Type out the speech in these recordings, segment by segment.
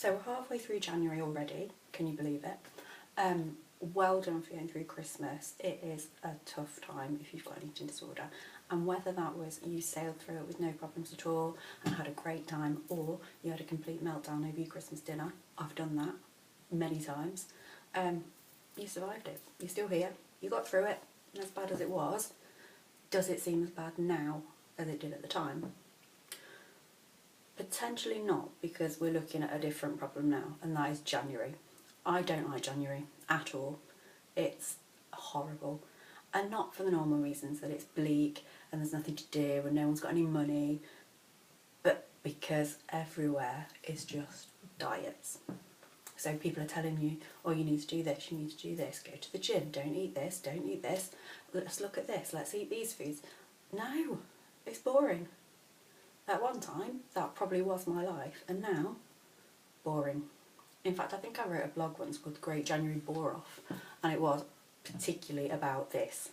So we're halfway through January already, can you believe it? Well done for going through Christmas. It is a tough time if you've got an eating disorder, and whether that was you sailed through it with no problems at all and had a great time, or you had a complete meltdown over your Christmas dinner, I've done that many times, you survived it. You're still here, you got through it, and as bad as it was, does it seem as bad now as it did at the time? Potentially not, because we're looking at a different problem now, and that is January. I don't like January at all. It's horrible, and not for the normal reasons that it's bleak and there's nothing to do and no one's got any money, but because everywhere is just diets. So people are telling you, oh, you need to do this, you need to do this, go to the gym, don't eat this, let's look at this, let's eat these foods. No, it's boring. At one time, that probably was my life, and now, boring. In fact, I think I wrote a blog once called The Great January Bore Off, and it was particularly about this.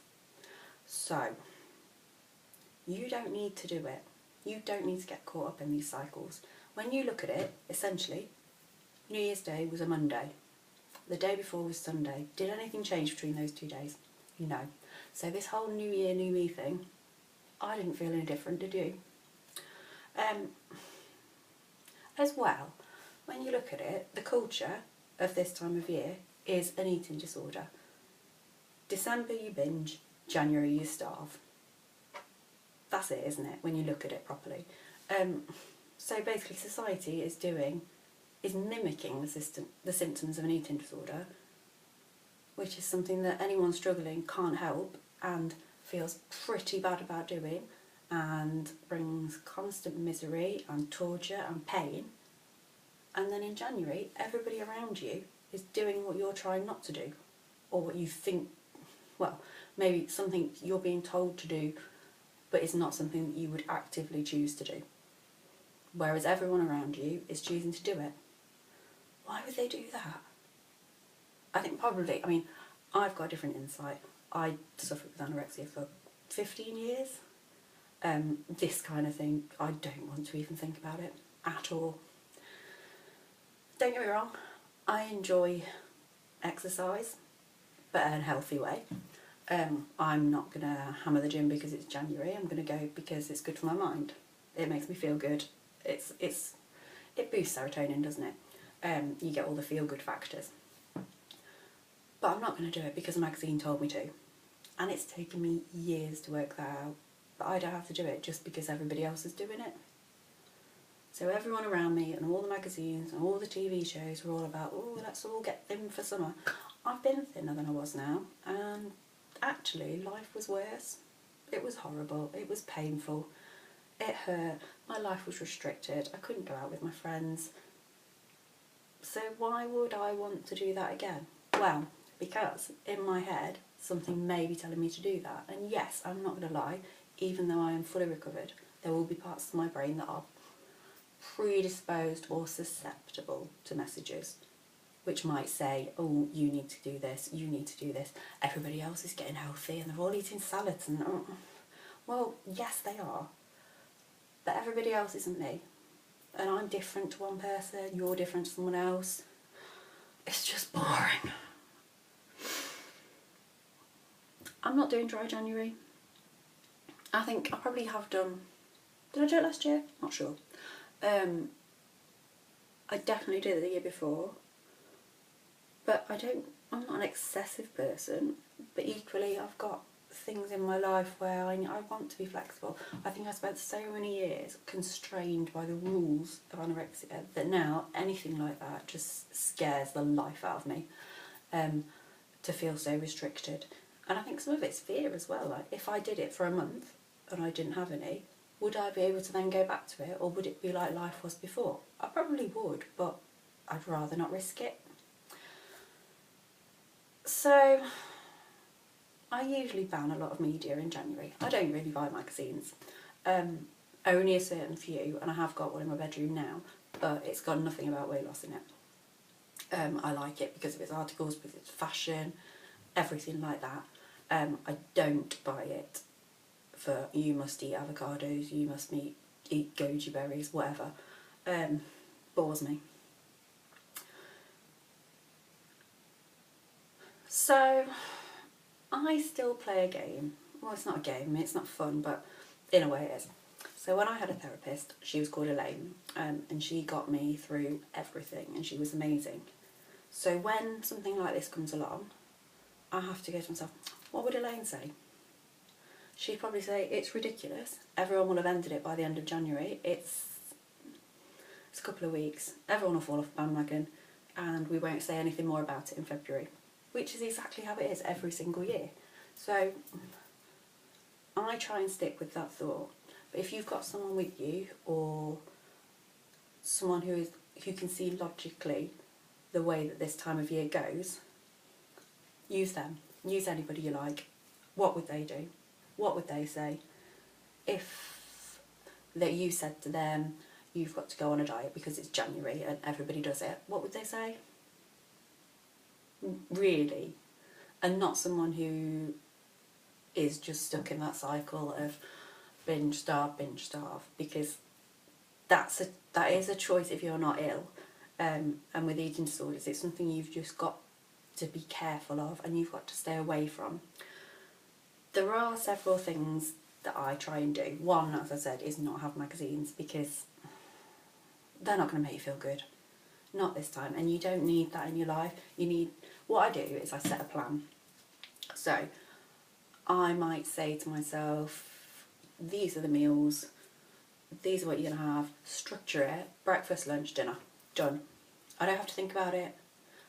So, you don't need to do it. You don't need to get caught up in these cycles. When you look at it, essentially, New Year's Day was a Monday. The day before was Sunday. Did anything change between those 2 days? No. So this whole New Year, New Me thing, I didn't feel any different, did you? As well, when you look at it, the culture of this time of year is an eating disorder. December you binge, January you starve. That's it, isn't it, when you look at it properly? So basically society is mimicking the symptoms of an eating disorder, which is something that anyone struggling can't help and feels pretty bad about doing, and brings constant misery and torture and pain. And then in January, everybody around you is doing what you're trying not to do, or what you think, well, maybe something you're being told to do, but it's not something that you would actively choose to do. Whereas everyone around you is choosing to do it. Why would they do that? I think probably, I mean, I've got a different insight. I suffered with anorexia for 15 years. This kind of thing, I don't want to even think about it at all. Don't get me wrong, I enjoy exercise, but in a healthy way. I'm not going to hammer the gym because it's January. I'm going to go because it's good for my mind. It makes me feel good. It boosts serotonin, doesn't it? You get all the feel-good factors. But I'm not going to do it because a magazine told me to. And it's taken me years to work that out. But I don't have to do it just because everybody else is doing it. So everyone around me and all the magazines and all the TV shows were all about, oh, let's all get thin for summer. I've been thinner than I was now, and actually life was worse. It was horrible, it was painful, it hurt, my life was restricted, I couldn't go out with my friends. So why would I want to do that again? Well, because in my head something may be telling me to do that. And yes, I'm not going to lie, even though I am fully recovered, there will be parts of my brain that are predisposed or susceptible to messages, which might say, oh, you need to do this, you need to do this, everybody else is getting healthy and they're all eating salads and, oh. Well, yes they are, but everybody else isn't me, and I'm different to one person, you're different to someone else. It's just boring. I'm not doing dry January. I think I probably have done, did I do it last year? Not sure. I definitely did it the year before, but I'm not an excessive person, but equally I've got things in my life where I want to be flexible. I think I spent so many years constrained by the rules of anorexia that now anything like that just scares the life out of me, to feel so restricted. And I think some of it's fear as well. Like, if I did it for a month and I didn't have any, would I be able to then go back to it, or would it be like life was before? I probably would, but I'd rather not risk it. So I usually ban a lot of media in January. I don't really buy magazines. Only a certain few, and I have got one in my bedroom now, but it's got nothing about weight loss in it. I like it because of its articles, because it's fashion, everything like that. I don't buy it for you must eat avocados, you must eat goji berries, whatever. Bores me. So I still play a game. Well, it's not a game, it's not fun, but in a way it is. So when I had a therapist, she was called Elaine, and she got me through everything, and she was amazing. So when something like this comes along, I have to go to myself, what would Elaine say? She'd probably say, it's ridiculous. Everyone will have ended it by the end of January. It's a couple of weeks. Everyone will fall off the bandwagon, and we won't say anything more about it in February, which is exactly how it is every single year. So I try and stick with that thought. But if you've got someone with you, or someone who can see logically the way that this time of year goes, use them. Use anybody you like. What would they do? What would they say? If that you said to them, you've got to go on a diet because it's January and everybody does it, what would they say? Really? And not someone who is just stuck in that cycle of binge starve, because that is a choice if you're not ill. And with eating disorders, it's something you've just got to be careful of, and you've got to stay away from. There are several things that I try and do. One, as I said, is not have magazines, because they're not going to make you feel good. Not this time. And you don't need that in your life. What I do is I set a plan. So I might say to myself, these are the meals, these are what you're going to have, structure it, breakfast, lunch, dinner, done. I don't have to think about it.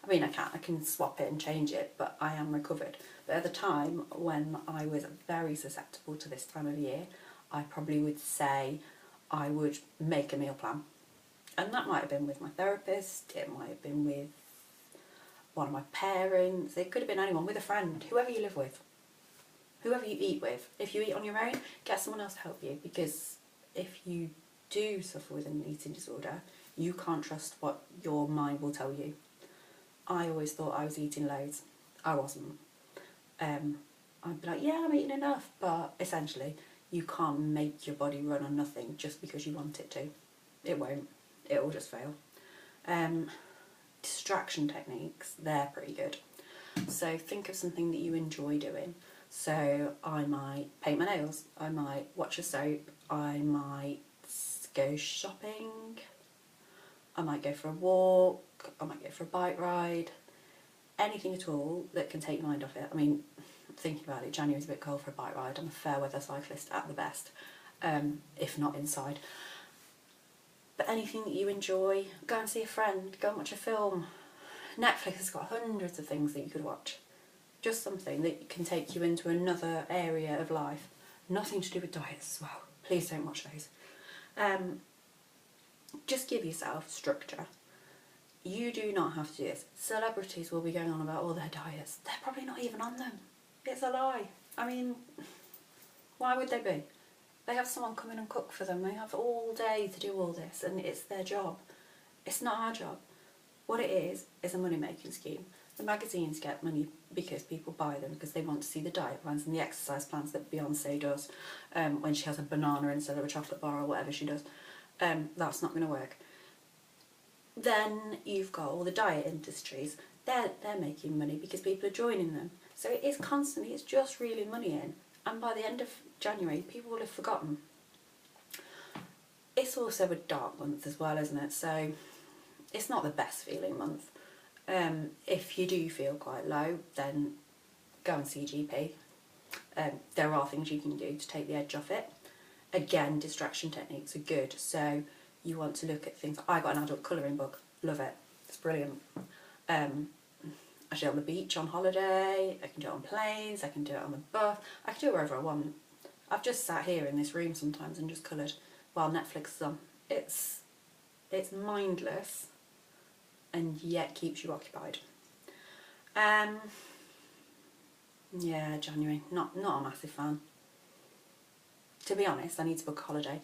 I mean, I can swap it and change it, but I am recovered. But at the time, when I was very susceptible to this time of year, I probably would say I would make a meal plan. And that might have been with my therapist, it might have been with one of my parents, it could have been anyone, with a friend, whoever you live with, whoever you eat with. If you eat on your own, get someone else to help you, because if you do suffer with an eating disorder, you can't trust what your mind will tell you. I always thought I was eating loads. I wasn't. I'd be like, yeah, I'm eating enough, but essentially you can't make your body run on nothing just because you want it to. It won't. It will just fail. Distraction techniques, they're pretty good. So think of something that you enjoy doing. So I might paint my nails, I might watch a soap, I might go shopping, I might go for a walk, I might go for a bike ride, anything at all that can take your mind off it. I mean, thinking about it, January's a bit cold for a bike ride. I'm a fair weather cyclist at the best, if not inside. But anything that you enjoy, go and see a friend, go and watch a film. Netflix has got hundreds of things that you could watch. Just something that can take you into another area of life. Nothing to do with diets as well. Please don't watch those. Just give yourself structure. You do not have to do this. Celebrities will be going on about all their diets. They're probably not even on them. It's a lie. I mean, why would they be? They have someone come in and cook for them. They have all day to do all this, and it's their job. It's not our job. What it is a money-making scheme. The magazines get money because people buy them because they want to see the diet plans and the exercise plans that Beyonce does when she has a banana instead of a chocolate bar or whatever she does. That's not going to work. Then you've got all the diet industries. They're making money because people are joining them. So it is constantly, it's just reeling money in. And by the end of January, people will have forgotten. It's also a dark month as well, isn't it? So it's not the best feeling month. If you do feel quite low, then go and see a GP. There are things you can do to take the edge off it. Again, distraction techniques are good. So you want to look at things. I got an adult colouring book. Love it. It's brilliant. I do it on the beach on holiday. I can do it on planes. I can do it on the bus. I can do it wherever I want. I've just sat here in this room sometimes and just coloured while Netflix is on. It's mindless and yet keeps you occupied. Yeah, January. Not a massive fan. To be honest, I need to book a holiday.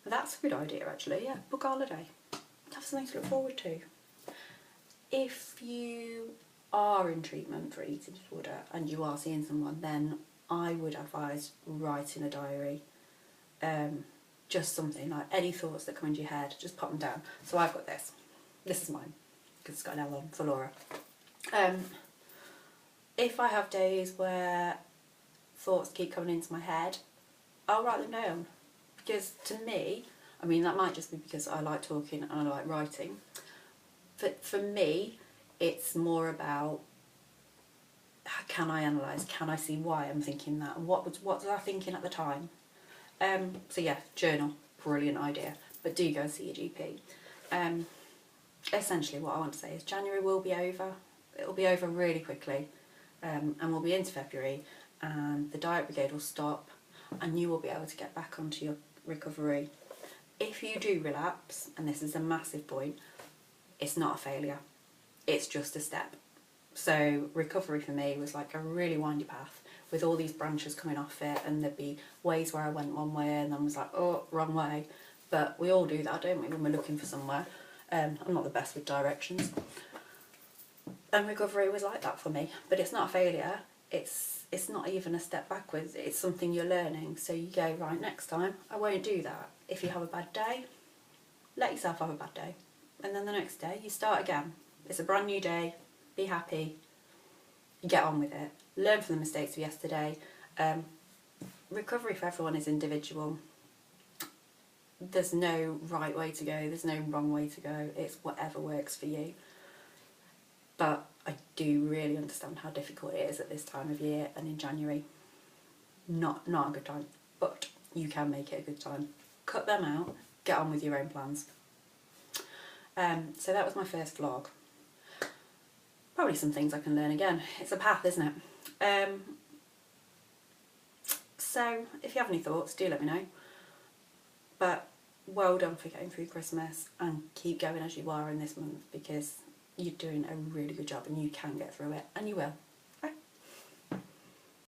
That's a good idea actually, yeah, book a holiday. Have something to look forward to. If you are in treatment for eating disorder and you are seeing someone, then I would advise writing a diary. Just something like any thoughts that come into your head, just pop them down. So I've got this. This is mine, because it's got an L on, for Laura. If I have days where thoughts keep coming into my head, I'll write them down. Because to me, I mean, that might just be because I like talking and I like writing. For me, it's more about, can I analyse? Can I see why I'm thinking that? And what was I thinking at the time? So yeah, journal, brilliant idea. But do go and see your GP. Essentially what I want to say is January will be over. It'll be over really quickly. And we'll be into February, and the diet brigade will stop, and you will be able to get back onto your recovery. If you do relapse, and this is a massive point, it's not a failure. It's just a step. So recovery for me was like a really windy path with all these branches coming off it, and there'd be ways where I went one way and then was like, oh, wrong way. But we all do that, don't we, when we're looking for somewhere. I'm not the best with directions. And recovery was like that for me. But it's not a failure. It's not even a step backwards. It's something you're learning. So you go, right, next time I won't do that. If you have a bad day, let yourself have a bad day. And then the next day you start again. It's a brand new day. Be happy. You get on with it. Learn from the mistakes of yesterday. Recovery for everyone is individual. There's no right way to go. There's no wrong way to go. It's whatever works for you. But I do really understand how difficult it is at this time of year, and in January, not a good time. But you can make it a good time. Cut them out. Get on with your own plans. So that was my first vlog. Probably some things I can learn again. It's a path, isn't it? So if you have any thoughts, do let me know. But well done for getting through Christmas, and keep going as you are in this month, because you're doing a really good job and you can get through it, and you will.